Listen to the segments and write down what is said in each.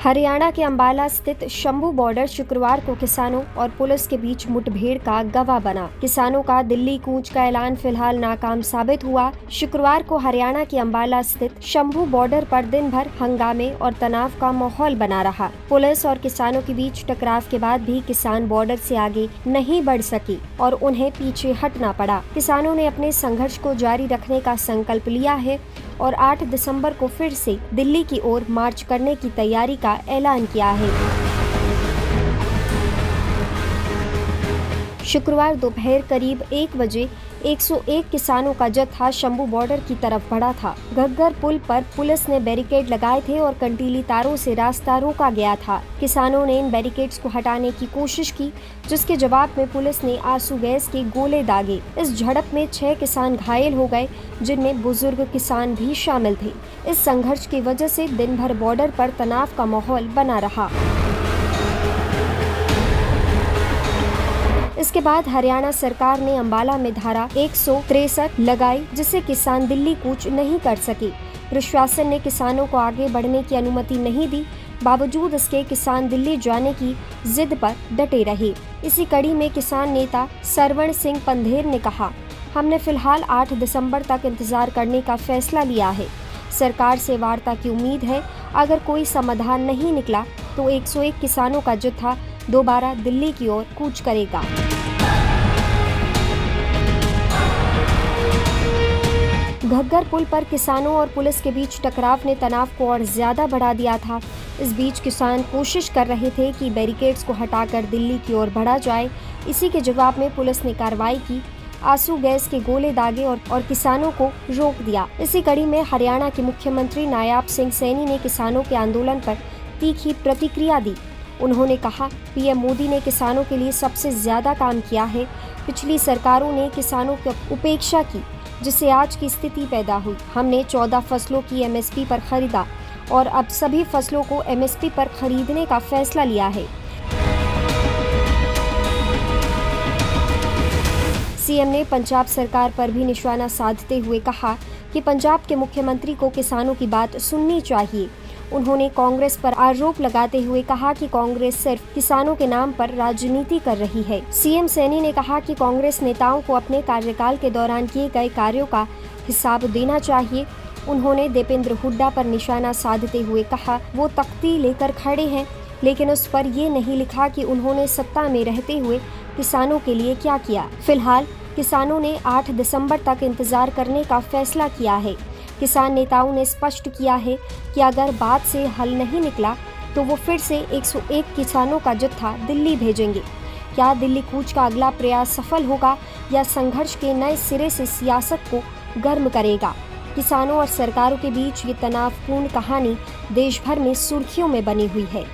हरियाणा के अंबाला स्थित शंभू बॉर्डर शुक्रवार को किसानों और पुलिस के बीच मुठभेड़ का गवाह बना। किसानों का दिल्ली कूच का ऐलान फिलहाल नाकाम साबित हुआ। शुक्रवार को हरियाणा के अंबाला स्थित शंभू बॉर्डर पर दिन भर हंगामे और तनाव का माहौल बना रहा। पुलिस और किसानों के बीच टकराव के बाद भी किसान बॉर्डर से आगे नहीं बढ़ सकी और उन्हें पीछे हटना पड़ा। किसानों ने अपने संघर्ष को जारी रखने का संकल्प लिया है और 8 दिसंबर को फिर से दिल्ली की ओर मार्च करने की तैयारी का ऐलान किया है। शुक्रवार दोपहर करीब 1 बजे 101 किसानों का जत्था शंभू बॉर्डर की तरफ बढ़ा था। घग्गर पुल पर पुलिस ने बैरिकेड लगाए थे और कंटीली तारों से रास्ता रोका गया था। किसानों ने इन बैरिकेड्स को हटाने की कोशिश की, जिसके जवाब में पुलिस ने आंसू गैस के गोले दागे। इस झड़प में 6 किसान घायल हो गए, जिनमें बुजुर्ग किसान भी शामिल थे। इस संघर्ष की वजह से दिन भर बॉर्डर पर तनाव का माहौल बना रहा। इसके बाद हरियाणा सरकार ने अंबाला में धारा 163 लगाई, जिससे किसान दिल्ली कूच नहीं कर सके। प्रशासन ने किसानों को आगे बढ़ने की अनुमति नहीं दी। बावजूद इसके किसान दिल्ली जाने की जिद पर डटे रहे। इसी कड़ी में किसान नेता सरवण सिंह पंधेर ने कहा, हमने फिलहाल 8 दिसंबर तक इंतजार करने का फैसला लिया है। सरकार से वार्ता की उम्मीद है। अगर कोई समाधान नहीं निकला तो 101 किसानों का जत्था दोबारा दिल्ली की ओर कूच करेगा। घग्गर पुल पर किसानों और पुलिस के बीच टकराव ने तनाव को और ज्यादा बढ़ा दिया था। इस बीच किसान कोशिश कर रहे थे कि बैरिकेड्स को हटाकर दिल्ली की ओर बढ़ा जाए। इसी के जवाब में पुलिस ने कार्रवाई की, आंसू गैस के गोले दागे और किसानों को रोक दिया। इसी कड़ी में हरियाणा के मुख्यमंत्री नायब सिंह सैनी ने किसानों के आंदोलन पर तीखी प्रतिक्रिया दी। उन्होंने कहा, पीएम मोदी ने किसानों के लिए सबसे ज्यादा काम किया है। पिछली सरकारों ने किसानों की उपेक्षा की, जिससे आज की स्थिति पैदा हुई। हमने 14 फसलों की एमएसपी पर खरीदा और अब सभी फसलों को एमएसपी पर खरीदने का फैसला लिया है। सीएम ने पंजाब सरकार पर भी निशाना साधते हुए कहा कि पंजाब के मुख्यमंत्री को किसानों की बात सुननी चाहिए। उन्होंने कांग्रेस पर आरोप लगाते हुए कहा कि कांग्रेस सिर्फ किसानों के नाम पर राजनीति कर रही है। सीएम सैनी ने कहा कि कांग्रेस नेताओं को अपने कार्यकाल के दौरान किए गए कार्यों का हिसाब देना चाहिए। उन्होंने दीपेंद्र हुड्डा पर निशाना साधते हुए कहा, वो तख्ती लेकर खड़े हैं, लेकिन उस पर ये नहीं लिखा कि उन्होंने सत्ता में रहते हुए किसानों के लिए क्या किया। फिलहाल किसानों ने 8 दिसंबर तक इंतजार करने का फैसला किया है। किसान नेताओं ने स्पष्ट किया है कि अगर बात से हल नहीं निकला तो वो फिर से 101 किसानों का जत्था दिल्ली भेजेंगे। क्या दिल्ली कूच का अगला प्रयास सफल होगा या संघर्ष के नए सिरे से सियासत को गर्म करेगा? किसानों और सरकारों के बीच ये तनावपूर्ण कहानी देश भर में सुर्खियों में बनी हुई है।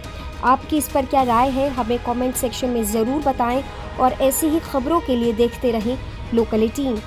आपकी इस पर क्या राय है, हमें कमेंट सेक्शन में ज़रूर बताएं और ऐसी ही खबरों के लिए देखते रहें लोकल 18।